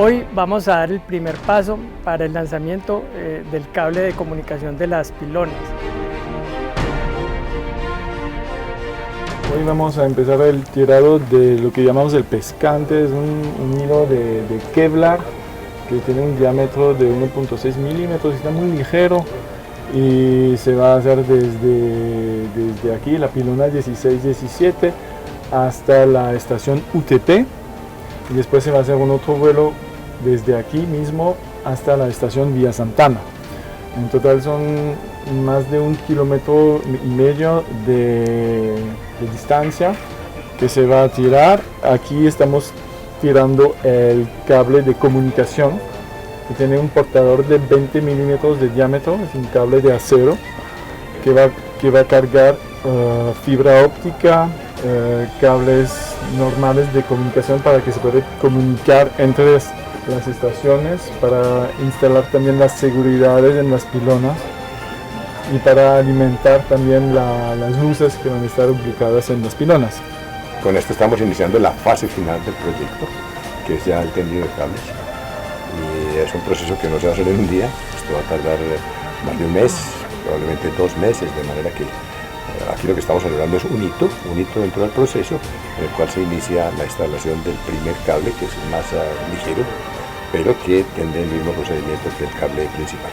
Hoy vamos a dar el primer paso para el lanzamiento del cable de comunicación de las pilonas. Hoy vamos a empezar el tirado de lo que llamamos el pescante, es un hilo de Kevlar que tiene un diámetro de 1.6 milímetros, está muy ligero y se va a hacer desde aquí, la pilona 16-17 hasta la estación UTP y después se va a hacer un otro vuelo desde aquí mismo hasta la estación Vía Santana. En total son más de 1,5 kilómetros de distancia que se va a tirar. Aquí estamos tirando el cable de comunicación que tiene un portador de 20 milímetros de diámetro, es un cable de acero que va a cargar fibra óptica, cables normales de comunicación para que se pueda comunicar entre las estaciones, para instalar también las seguridades en las pilonas y para alimentar también las luces que van a estar ubicadas en las pilonas. Con esto estamos iniciando la fase final del proyecto, que es ya el tendido de cables. Y es un proceso que no se va a hacer en un día, esto va a tardar más de un mes, probablemente 2 meses, de manera que aquí lo que estamos celebrando es un hito dentro del proceso, en el cual se inicia la instalación del primer cable, que es más ligero, pero que tendrá el mismo procedimiento que el cable principal.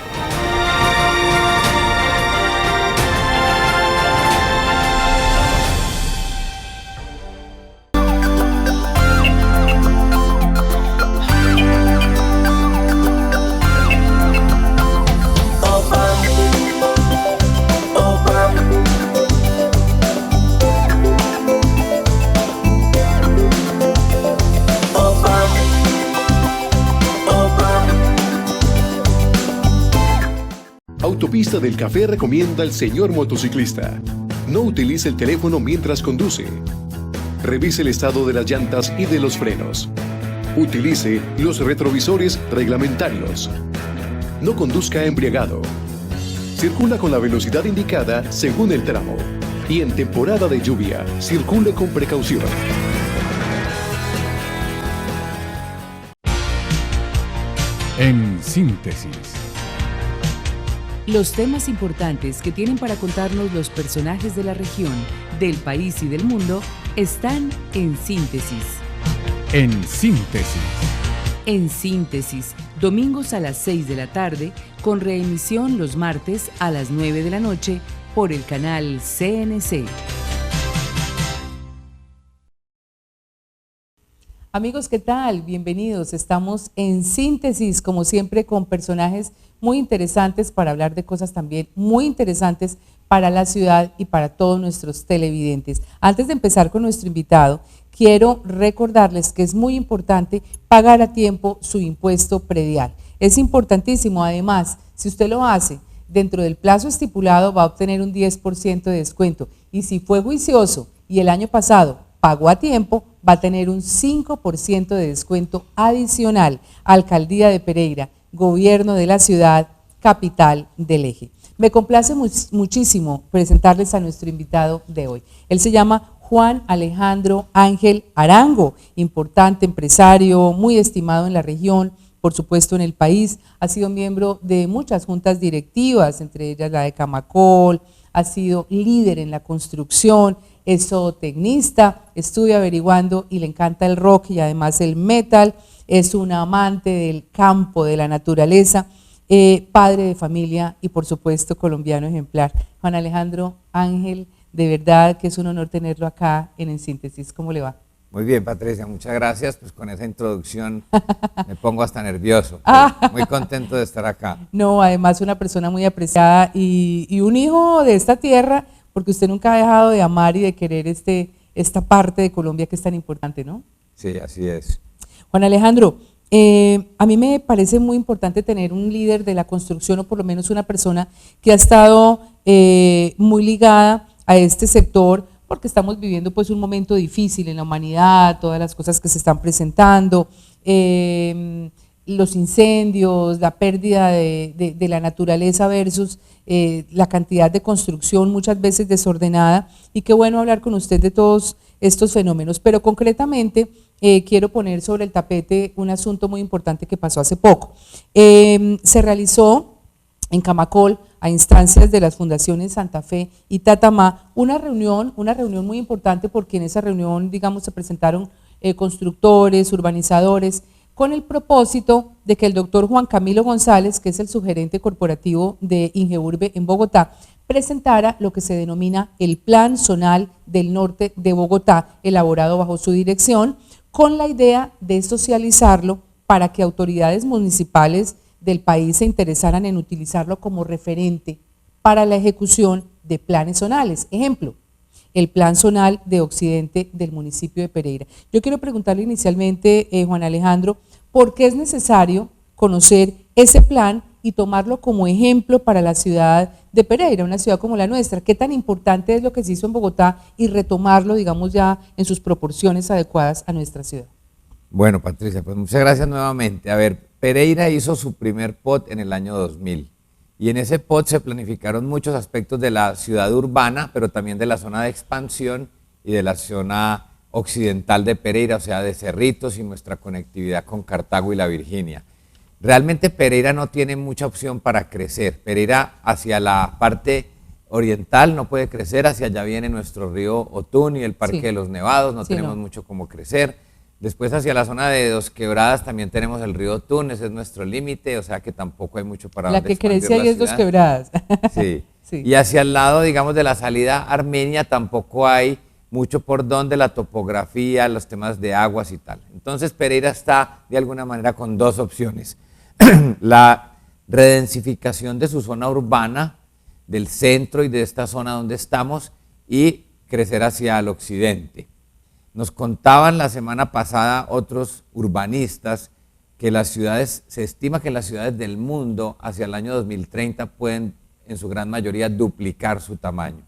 Autopista del Café recomienda al señor motociclista: no utilice el teléfono mientras conduce. Revise el estado de las llantas y de los frenos. Utilice los retrovisores reglamentarios. No conduzca embriagado. Circula con la velocidad indicada según el tramo. Y en temporada de lluvia, circule con precaución. En síntesis. Los temas importantes que tienen para contarnos los personajes de la región, del país y del mundo están en Síntesis. En síntesis. En Síntesis, domingos a las 6 de la tarde, con reemisión los martes a las 9 de la noche por el canal CNC. Amigos, ¿qué tal? Bienvenidos. Estamos en Síntesis, como siempre, con personajes muy interesantes para hablar de cosas también muy interesantes para la ciudad y para todos nuestros televidentes. Antes de empezar con nuestro invitado, quiero recordarles que es muy importante pagar a tiempo su impuesto predial. Es importantísimo, además, si usted lo hace dentro del plazo estipulado, va a obtener un 10% de descuento. Y si fue juicioso y el año pasado pagó a tiempo, va a tener un 5% de descuento adicional. Alcaldía de Pereira, Gobierno de la Ciudad, Capital del Eje. Me complace muchísimo presentarles a nuestro invitado de hoy. Él se llama Juan Alejandro Ángel Arango, importante empresario, muy estimado en la región, por supuesto en el país. Ha sido miembro de muchas juntas directivas, entre ellas la de Camacol, ha sido líder en la construcción, es zootecnista, estudia averiguando y le encanta el rock y además el metal, es un amante del campo, de la naturaleza, padre de familia y por supuesto colombiano ejemplar. Juan Alejandro Ángel, de verdad que es un honor tenerlo acá en Síntesis. ¿Cómo le va? Muy bien, Patricia, muchas gracias. Pues con esa introducción me pongo hasta nervioso. Muy contento de estar acá. No, además una persona muy apreciada y un hijo de esta tierra, porque usted nunca ha dejado de amar y de querer esta parte de Colombia que es tan importante, ¿no? Sí, así es. Juan Alejandro, a mí me parece muy importante tener un líder de la construcción o por lo menos una persona que ha estado muy ligada a este sector, porque estamos viviendo pues un momento difícil en la humanidad, todas las cosas que se están presentando, los incendios, la pérdida de la naturaleza versus la cantidad de construcción muchas veces desordenada, y qué bueno hablar con usted de todos estos fenómenos, pero concretamente quiero poner sobre el tapete un asunto muy importante que pasó hace poco. Se realizó en Camacol, a instancias de las fundaciones Santa Fe y Tatamá, una reunión muy importante, porque en esa reunión, digamos, se presentaron constructores, urbanizadores, con el propósito de que el doctor Juan Camilo González, que es el subgerente corporativo de Ingeurbe en Bogotá, presentara lo que se denomina el Plan Zonal del Norte de Bogotá, elaborado bajo su dirección, con la idea de socializarlo para que autoridades municipales del país se interesaran en utilizarlo como referente para la ejecución de planes zonales. Ejemplo, el Plan Zonal de Occidente del municipio de Pereira. Yo quiero preguntarle inicialmente, Juan Alejandro, ¿por qué es necesario conocer ese plan y tomarlo como ejemplo para la ciudad de Pereira, una ciudad como la nuestra? ¿Qué tan importante es lo que se hizo en Bogotá y retomarlo, digamos, ya en sus proporciones adecuadas a nuestra ciudad? Bueno, Patricia, pues muchas gracias nuevamente. A ver, Pereira hizo su primer POT en el año 2000 y en ese POT se planificaron muchos aspectos de la ciudad urbana, pero también de la zona de expansión y de la zona occidental de Pereira, o sea, de Cerritos y nuestra conectividad con Cartago y la Virginia. Realmente Pereira no tiene mucha opción para crecer. Pereira hacia la parte oriental no puede crecer, hacia allá viene nuestro río Otún y el Parque de los Nevados, no tenemos mucho como crecer. Después hacia la zona de Dos Quebradas también tenemos el río Otún, ese es nuestro límite, o sea que tampoco hay mucho para la donde que crece ahí es Dos Quebradas. Sí. Sí. Y hacia el lado, digamos, de la salida armenia tampoco hay mucho por donde, la topografía, los temas de aguas y tal. Entonces Pereira está de alguna manera con dos opciones. La redensificación de su zona urbana, del centro y de esta zona donde estamos, y crecer hacia el occidente. Nos contaban la semana pasada otros urbanistas que las ciudades, se estima que las ciudades del mundo hacia el año 2030 pueden en su gran mayoría duplicar su tamaño.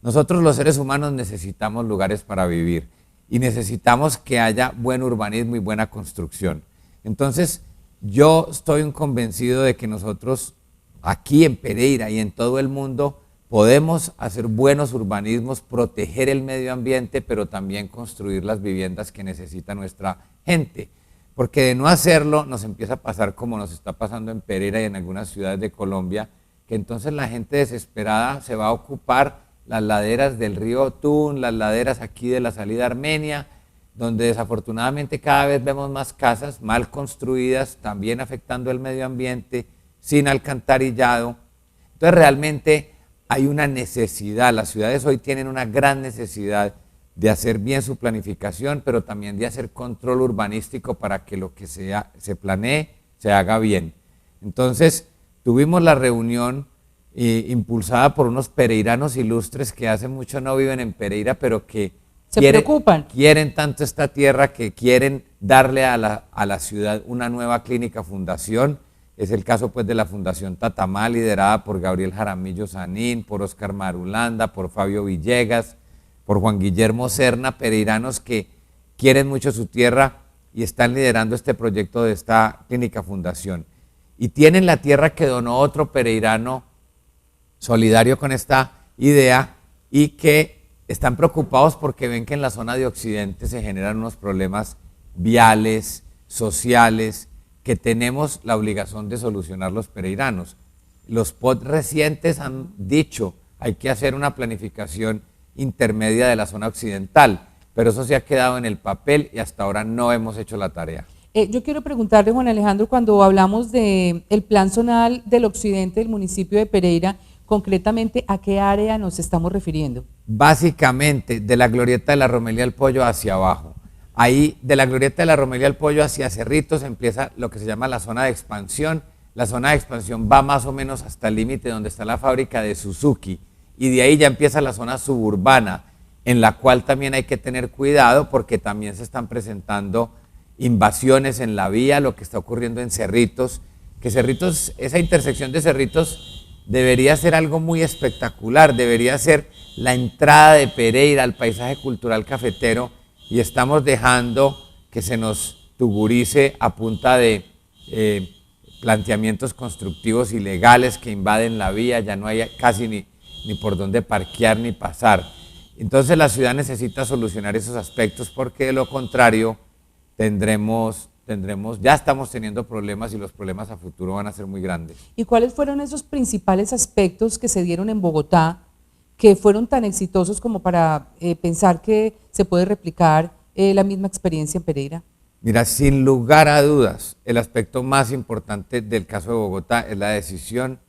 Nosotros los seres humanos necesitamos lugares para vivir y necesitamos que haya buen urbanismo y buena construcción. Entonces, yo estoy convencido de que nosotros aquí en Pereira y en todo el mundo podemos hacer buenos urbanismos, proteger el medio ambiente, pero también construir las viviendas que necesita nuestra gente. Porque de no hacerlo nos empieza a pasar como nos está pasando en Pereira y en algunas ciudades de Colombia, que entonces la gente desesperada se va a ocupar las laderas del río Otún, las laderas aquí de la salida armenia, donde desafortunadamente cada vez vemos más casas mal construidas, también afectando el medio ambiente, sin alcantarillado. Entonces realmente hay una necesidad, las ciudades hoy tienen una gran necesidad de hacer bien su planificación, pero también de hacer control urbanístico para que lo que se planee se haga bien. Entonces tuvimos la reunión impulsada por unos pereiranos ilustres que hace mucho no viven en Pereira, pero que quieren tanto esta tierra que quieren darle a la ciudad una nueva clínica fundación. Es el caso pues de la Fundación Tatamá, liderada por Gabriel Jaramillo Sanín, por Oscar Marulanda, por Fabio Villegas, por Juan Guillermo Serna, pereiranos que quieren mucho su tierra y están liderando este proyecto de esta clínica fundación. Y tienen la tierra que donó otro pereirano solidario con esta idea y que están preocupados porque ven que en la zona de Occidente se generan unos problemas viales, sociales, que tenemos la obligación de solucionar los pereiranos. Los POT recientes han dicho hay que hacer una planificación intermedia de la zona occidental, pero eso se ha quedado en el papel y hasta ahora no hemos hecho la tarea. Yo quiero preguntarle, Juan Alejandro, cuando hablamos del Plan Zonal del Occidente del municipio de Pereira, concretamente, ¿a qué área nos estamos refiriendo? Básicamente, de la Glorieta de la Romelia del Pollo hacia abajo. Ahí, de la Glorieta de la Romelia del Pollo hacia Cerritos, empieza lo que se llama la zona de expansión. La zona de expansión va más o menos hasta el límite donde está la fábrica de Suzuki, y de ahí ya empieza la zona suburbana, en la cual también hay que tener cuidado porque también se están presentando invasiones en la vía, lo que está ocurriendo en Cerritos, que Cerritos, esa intersección de Cerritos debería ser algo muy espectacular, debería ser la entrada de Pereira al paisaje cultural cafetero, y estamos dejando que se nos tugurice a punta de planteamientos constructivos ilegales que invaden la vía, ya no hay casi ni por dónde parquear ni pasar. Entonces la ciudad necesita solucionar esos aspectos porque de lo contrario ya estamos teniendo problemas y los problemas a futuro van a ser muy grandes. ¿Y cuáles fueron esos principales aspectos que se dieron en Bogotá que fueron tan exitosos como para pensar que se puede replicar la misma experiencia en Pereira? Mira, sin lugar a dudas, el aspecto más importante del caso de Bogotá es la decisión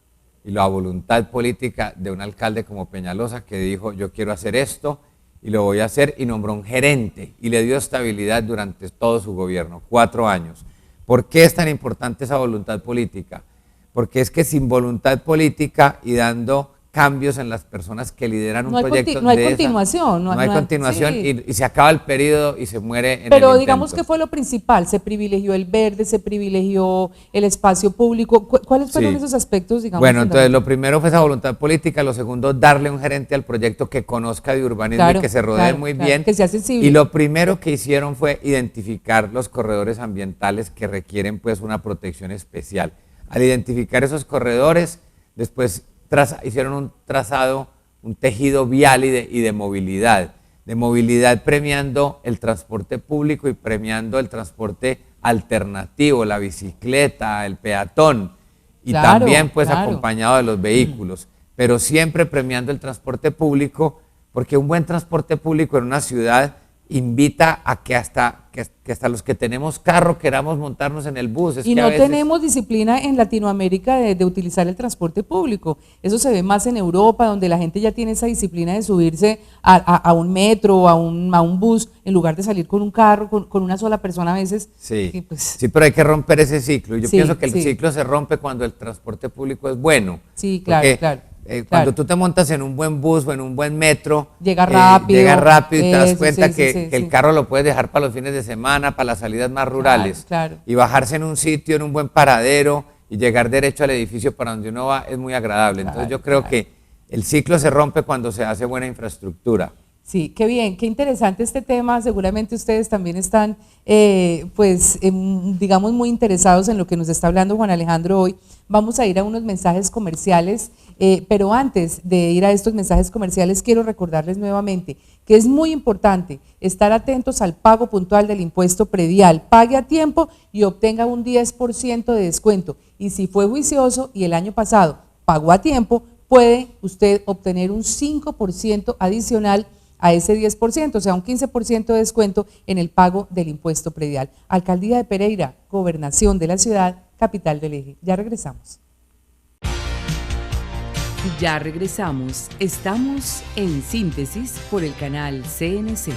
y la voluntad política de un alcalde como Peñalosa, que dijo: yo quiero hacer esto y lo voy a hacer, y nombró un gerente y le dio estabilidad durante todo su gobierno, 4 años. ¿Por qué es tan importante esa voluntad política? Porque es que sin voluntad política y dando cambios en las personas que lideran un proyecto, no hay continuación. No hay continuación, sí. y se acaba el periodo y se muere en el Pero intento. digamos que fue lo principal, se privilegió el verde, se privilegió el espacio público. ¿Cuáles fueron esos aspectos, digamos? Bueno, entonces lo primero fue esa voluntad política, lo segundo, darle un gerente al proyecto que conozca de urbanismo y que se rodee muy bien. Que sea sensible. Y lo primero que hicieron fue identificar los corredores ambientales que requieren pues una protección especial. Al identificar esos corredores, después hicieron un trazado, un tejido vial y de movilidad premiando el transporte público y premiando el transporte alternativo, la bicicleta, el peatón, y también pues acompañado de los vehículos, pero siempre premiando el transporte público, porque un buen transporte público en una ciudad invita a que hasta los que tenemos carro queramos montarnos en el bus. Y no tenemos disciplina en Latinoamérica de utilizar el transporte público. Eso se ve más en Europa, donde la gente ya tiene esa disciplina de subirse a un metro o a un bus, en lugar de salir con un carro, con una sola persona a veces. Sí, sí, pero hay que romper ese ciclo. Yo pienso que el ciclo se rompe cuando el transporte público es bueno. Sí, claro, claro. Cuando tú te montas en un buen bus o en un buen metro, llega rápido y te das cuenta que el carro lo puedes dejar para los fines de semana, para las salidas más rurales, y bajarse en un sitio, en un buen paradero y llegar derecho al edificio para donde uno va es muy agradable. Entonces yo creo que el ciclo se rompe cuando se hace buena infraestructura. Sí, qué bien, qué interesante este tema. Seguramente ustedes también están, digamos, muy interesados en lo que nos está hablando Juan Alejandro hoy. Vamos a ir a unos mensajes comerciales, pero antes de ir a estos mensajes comerciales quiero recordarles nuevamente que es muy importante estar atentos al pago puntual del impuesto predial. Pague a tiempo y obtenga un 10% de descuento. Y si fue juicioso y el año pasado pagó a tiempo, puede usted obtener un 5% adicional a ese 10%, o sea, un 15% de descuento en el pago del impuesto predial. Alcaldía de Pereira, Gobernación de la ciudad, capital del eje. Ya regresamos. Ya regresamos. Estamos en Síntesis por el canal CNC.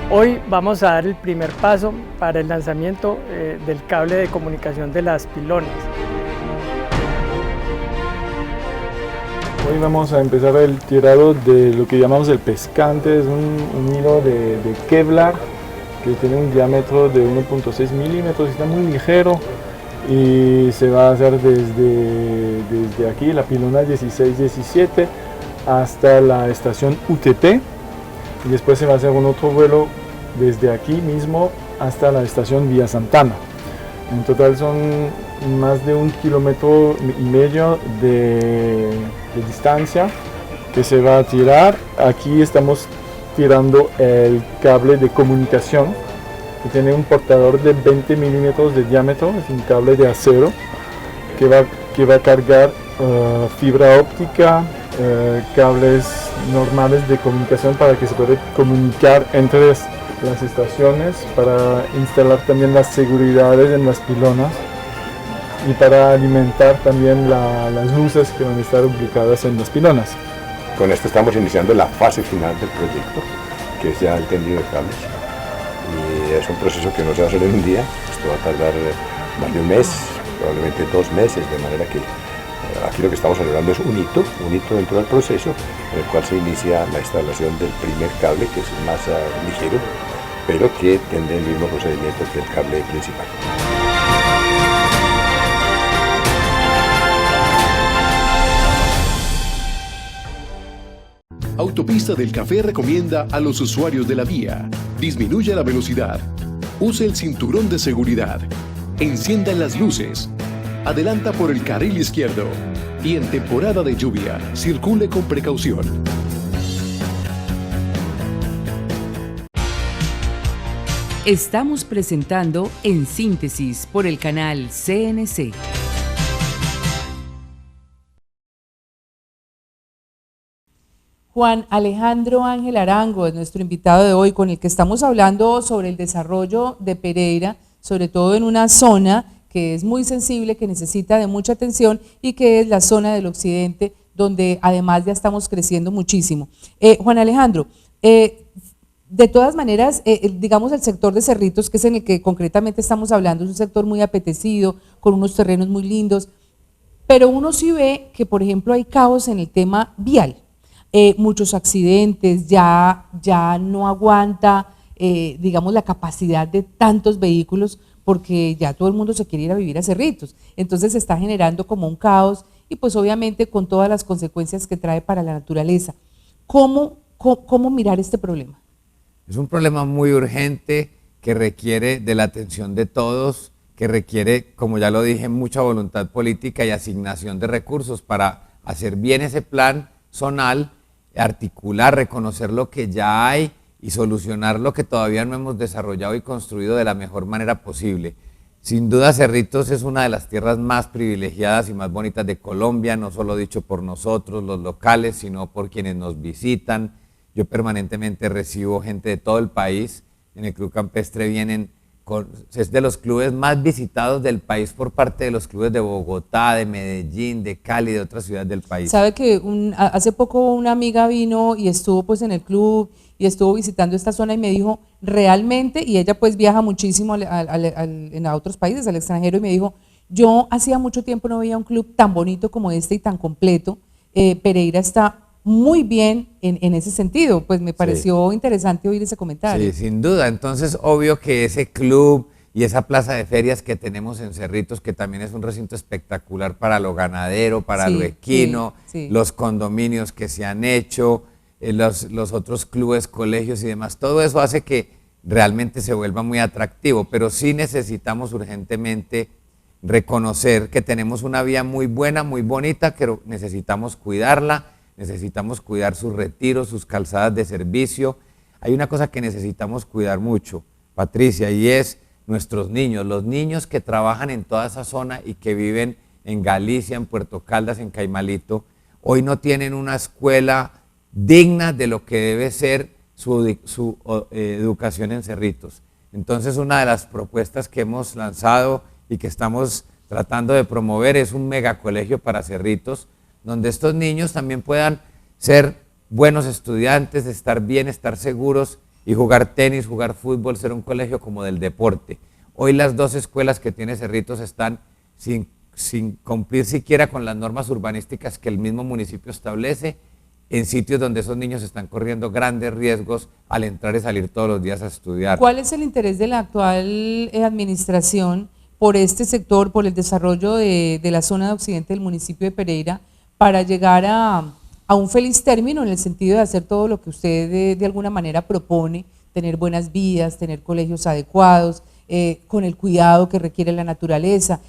Hoy vamos a dar el primer paso para el lanzamiento del cable de comunicación de las pilonas. Hoy vamos a empezar el tirado de lo que llamamos el pescante. Es un hilo de Kevlar que tiene un diámetro de 1.6 milímetros, está muy ligero y se va a hacer desde aquí, la pilona 16-17, hasta la estación UTP, y después se va a hacer un otro vuelo desde aquí mismo hasta la estación Vía Santana. En total son más de 1,5 kilómetros de distancia que se va a tirar. Aquí estamos tirando el cable de comunicación que tiene un portador de 20 milímetros de diámetro, es un cable de acero que va a cargar fibra óptica, cables normales de comunicación para que se pueda comunicar entre las estaciones, para instalar también las seguridades en las pilonas y para alimentar también las luces que van a estar ubicadas en las pilonas. Con esto estamos iniciando la fase final del proyecto, que es ya el tendido de cables. Y es un proceso que no se va a hacer en un día, esto va a tardar más de un mes, probablemente 2 meses, de manera que aquí lo que estamos celebrando es un hito dentro del proceso, en el cual se inicia la instalación del primer cable, que es más ligero, pero que tiene el mismo procedimiento que el cable principal. Autopista del Café recomienda a los usuarios de la vía: disminuya la velocidad, use el cinturón de seguridad, encienda las luces, adelanta por el carril izquierdo y en temporada de lluvia circule con precaución. Estamos presentando En Síntesis por el canal CNC. Juan Alejandro Ángel Arango es nuestro invitado de hoy, con el que estamos hablando sobre el desarrollo de Pereira, sobre todo en una zona que es muy sensible, que necesita de mucha atención y que es la zona del occidente, donde además ya estamos creciendo muchísimo. Juan Alejandro, de todas maneras, digamos el sector de Cerritos, que es en el que concretamente estamos hablando, es un sector muy apetecido, con unos terrenos muy lindos, pero uno sí ve que, por ejemplo, hay caos en el tema vial. Muchos accidentes, ya no aguanta, digamos, la capacidad de tantos vehículos, porque ya todo el mundo se quiere ir a vivir a Cerritos. Entonces se está generando como un caos y pues obviamente con todas las consecuencias que trae para la naturaleza. ¿Cómo mirar este problema? Es un problema muy urgente que requiere de la atención de todos, que requiere, como ya lo dije, mucha voluntad política y asignación de recursos para hacer bien ese plan zonal, articular, reconocer lo que ya hay y solucionar lo que todavía no hemos desarrollado y construido de la mejor manera posible. Sin duda Cerritos es una de las tierras más privilegiadas y más bonitas de Colombia, no solo dicho por nosotros, los locales, sino por quienes nos visitan. Yo permanentemente recibo gente de todo el país. En el Club Campestre vienen, es de los clubes más visitados del país por parte de los clubes de Bogotá, de Medellín, de Cali, de otras ciudades del país. Sabe que hace poco una amiga vino y estuvo pues en el club y estuvo visitando esta zona y me dijo realmente, y ella pues viaja muchísimo a otros países, al extranjero, y me dijo, yo hacía mucho tiempo no veía un club tan bonito como este y tan completo. Pereira está muy bien en ese sentido, pues me pareció interesante oír ese comentario. Sí, sin duda. Entonces, obvio que ese club y esa plaza de ferias que tenemos en Cerritos, que también es un recinto espectacular para lo ganadero, para lo equino, los condominios que se han hecho, los otros clubes, colegios y demás, todo eso hace que realmente se vuelva muy atractivo, pero sí necesitamos urgentemente reconocer que tenemos una vía muy buena, muy bonita, que necesitamos cuidarla. Necesitamos cuidar sus retiros, sus calzadas de servicio. Hay una cosa que necesitamos cuidar mucho, Patricia, y es nuestros niños, los niños que trabajan en toda esa zona y que viven en Galicia, en Puerto Caldas, en Caimalito, hoy no tienen una escuela digna de lo que debe ser su educación en Cerritos. Entonces, una de las propuestas que hemos lanzado y que estamos tratando de promover es un megacolegio para Cerritos, donde estos niños también puedan ser buenos estudiantes, estar bien, estar seguros y jugar tenis, jugar fútbol, ser un colegio como del deporte. Hoy las 2 escuelas que tiene Cerritos están sin cumplir siquiera con las normas urbanísticas que el mismo municipio establece, en sitios donde esos niños están corriendo grandes riesgos al entrar y salir todos los días a estudiar. ¿Cuál es el interés de la actual administración por este sector, por el desarrollo de la zona de occidente del municipio de Pereira, para llegar a un feliz término en el sentido de hacer todo lo que usted de alguna manera propone, tener buenas vías, tener colegios adecuados, con el cuidado que requiere la naturaleza,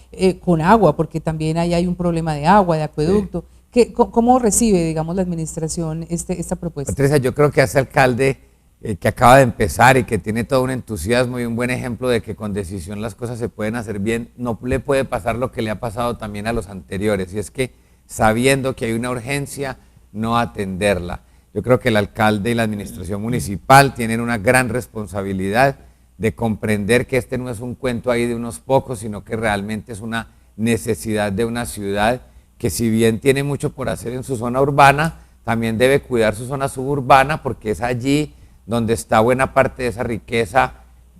con agua, porque también ahí hay un problema de agua, de acueducto? Sí. ¿Cómo recibe, digamos, la administración esta propuesta? Patricia, yo creo que ese alcalde que acaba de empezar y que tiene todo un entusiasmo y un buen ejemplo de que con decisión las cosas se pueden hacer bien, no le puede pasar lo que le ha pasado también a los anteriores, y es que sabiendo que hay una urgencia, no atenderla. Yo creo que el alcalde y la administración municipal tienen una gran responsabilidad de comprender que este no es un cuento ahí de unos pocos, sino que realmente es una necesidad de una ciudad que, si bien tiene mucho por hacer en su zona urbana, también debe cuidar su zona suburbana porque es allí donde está buena parte de esa riqueza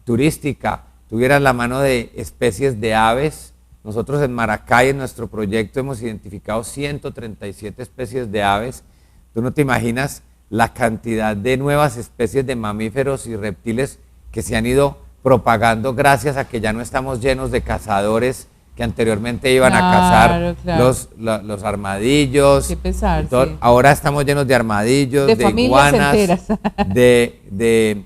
turística. Tuvieran la mano de especies de aves. Nosotros en Maracay, en nuestro proyecto, hemos identificado 137 especies de aves. Tú no te imaginas la cantidad de nuevas especies de mamíferos y reptiles que se han ido propagando gracias a que ya no estamos llenos de cazadores que anteriormente iban a cazar los armadillos. Qué pesar, y todo. sí. Ahora estamos llenos de armadillos, de iguanas, de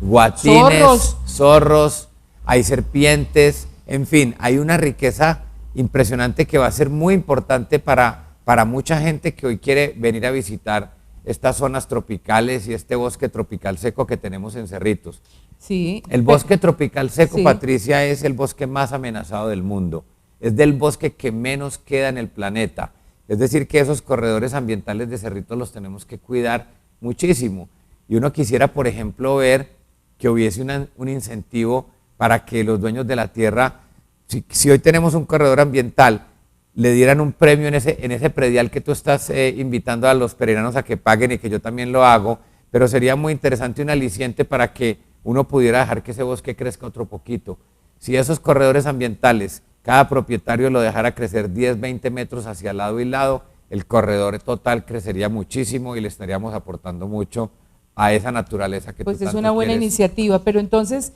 guatines, zorros, hay serpientes, en fin, hay una riqueza impresionante que va a ser muy importante para mucha gente que hoy quiere venir a visitar estas zonas tropicales y este bosque tropical seco que tenemos en Cerritos. Sí. El bosque tropical seco, sí. Patricia, es el bosque más amenazado del mundo. Es del bosque que menos queda en el planeta. Es decir, que esos corredores ambientales de Cerritos los tenemos que cuidar muchísimo. Y uno quisiera, por ejemplo, ver que hubiese un incentivo para que los dueños de la tierra, si hoy tenemos un corredor ambiental, le dieran un premio en ese predial que tú estás invitando a los peregrinos a que paguen y que yo también lo hago, pero sería muy interesante un aliciente para que uno pudiera dejar que ese bosque crezca otro poquito. Si esos corredores ambientales, cada propietario lo dejara crecer 10, 20 metros hacia lado y lado, el corredor total crecería muchísimo y le estaríamos aportando mucho a esa naturaleza que pues tú es tanto una buena quieres. Iniciativa, pero entonces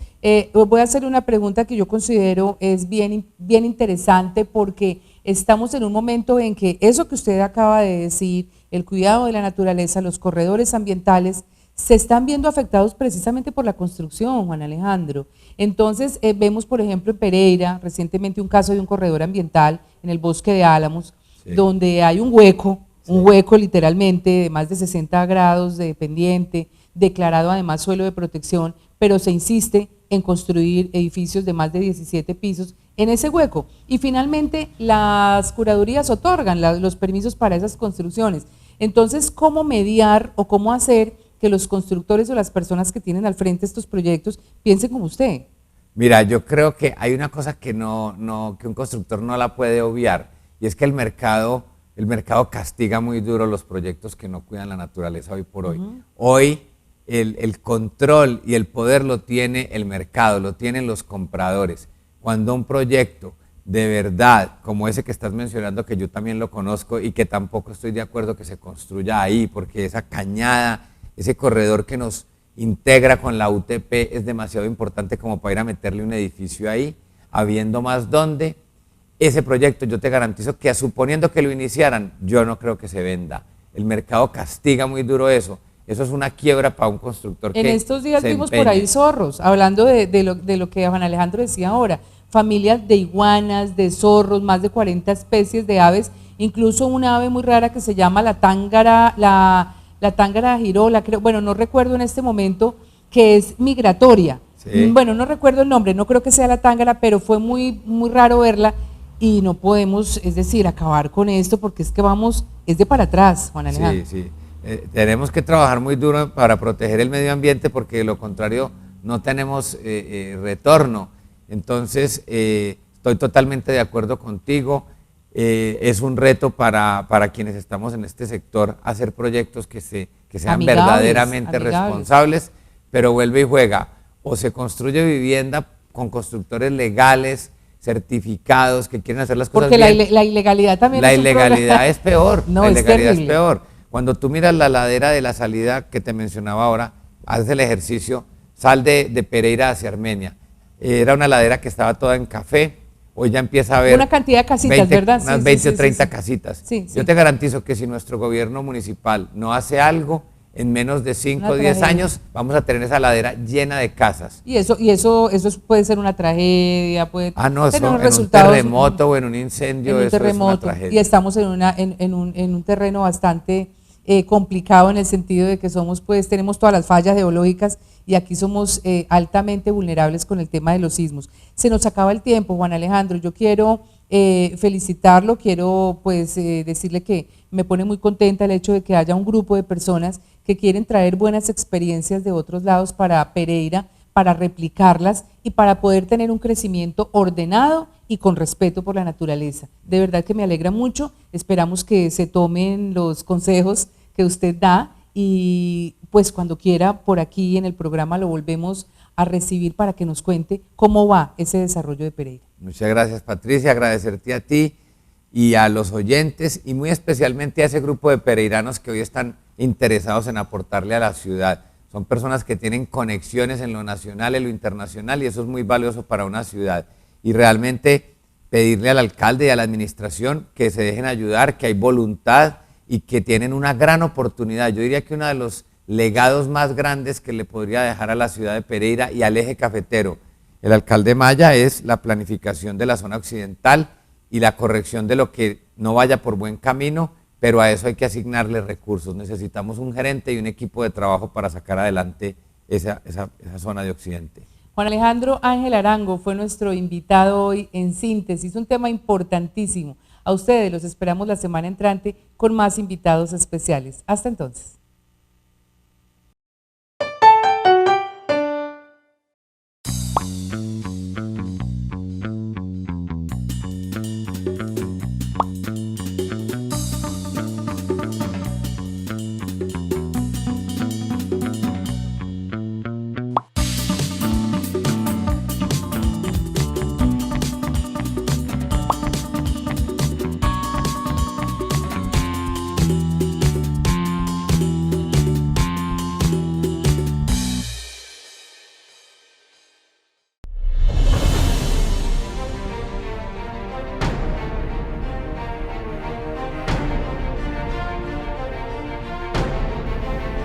voy a hacer una pregunta que yo considero es bien interesante porque estamos en un momento en que eso que usted acaba de decir, el cuidado de la naturaleza, los corredores ambientales, se están viendo afectados precisamente por la construcción, Juan Alejandro. Entonces vemos, por ejemplo, en Pereira, recientemente un caso de un corredor ambiental en el bosque de Álamos, sí, donde hay un hueco literalmente de más de 60 grados de pendiente, declarado además suelo de protección, pero se insiste en construir edificios de más de 17 pisos en ese hueco. Y finalmente las curadurías otorgan los permisos para esas construcciones. Entonces, ¿cómo mediar o cómo hacer que los constructores o las personas que tienen al frente estos proyectos piensen como usted? Mira, yo creo que hay una cosa que que un constructor no la puede obviar, y es que el mercado castiga muy duro los proyectos que no cuidan la naturaleza hoy por hoy. Hoy el control y el poder lo tiene el mercado, lo tienen los compradores. Cuando un proyecto de verdad, como ese que estás mencionando, que yo también lo conozco y que tampoco estoy de acuerdo que se construya ahí, porque esa cañada, ese corredor que nos integra con la UTP es demasiado importante como para ir a meterle un edificio ahí, habiendo más donde. Ese proyecto yo te garantizo que suponiendo que lo iniciaran, yo no creo que se venda. El mercado castiga muy duro eso. Eso es una quiebra para un constructor que en estos días se vimos empeñe. por ahí zorros, hablando de lo que Juan Alejandro decía ahora, familias de iguanas, de zorros, más de 40 especies de aves, incluso una ave muy rara que se llama la tángara, la tángara girola, creo, bueno, no recuerdo en este momento, que es migratoria. Sí. Bueno, no recuerdo el nombre, no creo que sea la tángara, pero fue muy raro verla. Y no podemos, es decir, acabar con esto porque es que es de para atrás, Juan Alejandro. Sí, sí. Tenemos que trabajar muy duro para proteger el medio ambiente porque de lo contrario no tenemos retorno. Entonces, estoy totalmente de acuerdo contigo. Es un reto para quienes estamos en este sector hacer proyectos que sean verdaderamente responsables, pero vuelve y juega. O se construye vivienda con constructores legales, certificados, que quieren hacer las cosas bien. Porque la ilegalidad también la ilegalidad es peor. No, la es ilegalidad terrible. es peor. Cuando tú miras la ladera de la salida que te mencionaba ahora, haces el ejercicio, sal de Pereira hacia Armenia. Era una ladera que estaba toda en café, hoy ya empieza a haber una cantidad de casitas, ¿verdad? Unas 20 o 30 casitas. Sí, sí. Yo te garantizo que si nuestro gobierno municipal no hace algo, en menos de 5 o 10 años vamos a tener esa ladera llena de casas. Y eso puede ser una tragedia, puede no, tener en un terremoto o en un incendio, eso es una tragedia. Y estamos en un terreno bastante complicado en el sentido de que tenemos todas las fallas geológicas y aquí somos altamente vulnerables con el tema de los sismos. Se nos acaba el tiempo, Juan Alejandro. Yo quiero felicitarlo, quiero decirle que me pone muy contenta el hecho de que haya un grupo de personas que quieren traer buenas experiencias de otros lados para Pereira, para replicarlas y para poder tener un crecimiento ordenado y con respeto por la naturaleza. De verdad que me alegra mucho, esperamos que se tomen los consejos que usted da y pues cuando quiera por aquí en el programa lo volvemos a recibir para que nos cuente cómo va ese desarrollo de Pereira. Muchas gracias, Patricia, agradecerte a ti y a los oyentes y muy especialmente a ese grupo de pereiranos que hoy están interesados en aportarle a la ciudad. Son personas que tienen conexiones en lo nacional, en lo internacional y eso es muy valioso para una ciudad. Y realmente pedirle al alcalde y a la administración que se dejen ayudar, que hay voluntad y que tienen una gran oportunidad. Yo diría que uno de los legados más grandes que le podría dejar a la ciudad de Pereira y al eje cafetero el alcalde Maya es la planificación de la zona occidental y la corrección de lo que no vaya por buen camino, pero a eso hay que asignarle recursos. Necesitamos un gerente y un equipo de trabajo para sacar adelante esa zona de occidente. Juan Alejandro Ángel Arango fue nuestro invitado hoy en Síntesis, un tema importantísimo. A ustedes los esperamos la semana entrante con más invitados especiales. Hasta entonces.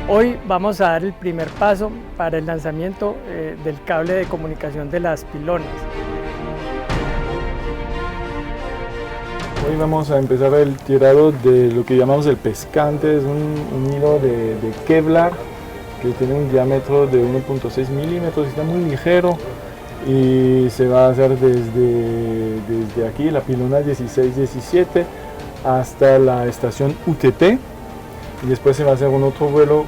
Hoy vamos a dar el primer paso para el lanzamiento del cable de comunicación de las pilonas. Hoy vamos a empezar el tirado de lo que llamamos el pescante, es un hilo de Kevlar que tiene un diámetro de 1.6 milímetros, está muy ligero y se va a hacer desde aquí, la pilona 16-17 hasta la estación UTP y después se va a hacer un otro vuelo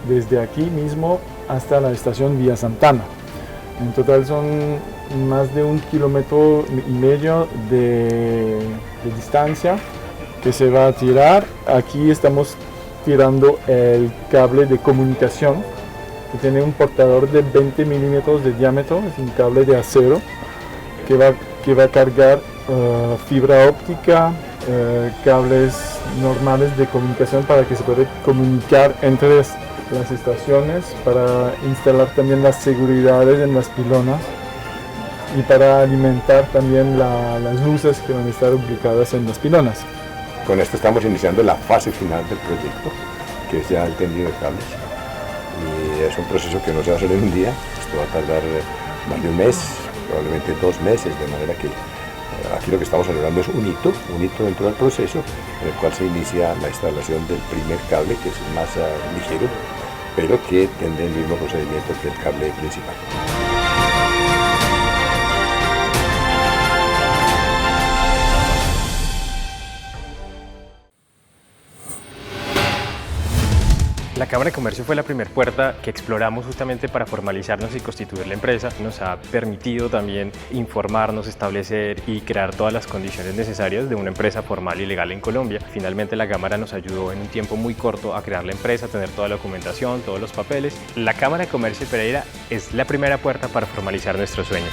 desde aquí mismo hasta la estación Vía Santana. En total son más de 1,5 kilómetros de distancia que se va a tirar. Aquí estamos tirando el cable de comunicación que tiene un portador de 20 milímetros de diámetro, es un cable de acero que va a cargar fibra óptica, cables normales de comunicación para que se pueda comunicar entre las estaciones, para instalar también las seguridades en las pilonas y para alimentar también las luces que van a estar ubicadas en las pilonas. Con esto estamos iniciando la fase final del proyecto, que es ya el tendido de cables. Y es un proceso que no se va a hacer en un día, esto va a tardar más de un mes, probablemente 2 meses, de manera que aquí lo que estamos celebrando es un hito dentro del proceso, en el cual se inicia la instalación del primer cable, que es más ligero, pero que tiene el mismo procedimiento que el cable principal. La Cámara de Comercio fue la primera puerta que exploramos justamente para formalizarnos y constituir la empresa. Nos ha permitido también informarnos, establecer y crear todas las condiciones necesarias de una empresa formal y legal en Colombia. Finalmente la Cámara nos ayudó en un tiempo muy corto a crear la empresa, a tener toda la documentación, todos los papeles. La Cámara de Comercio de Pereira es la primera puerta para formalizar nuestros sueños.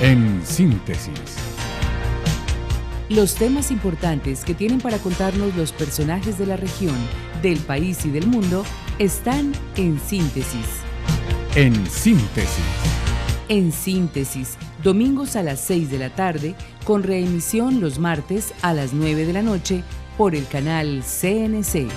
En síntesis. Los temas importantes que tienen para contarnos los personajes de la región, del país y del mundo están en Síntesis. En síntesis. En Síntesis, domingos a las 6 de la tarde, con reemisión los martes a las 9 de la noche por el canal CNC.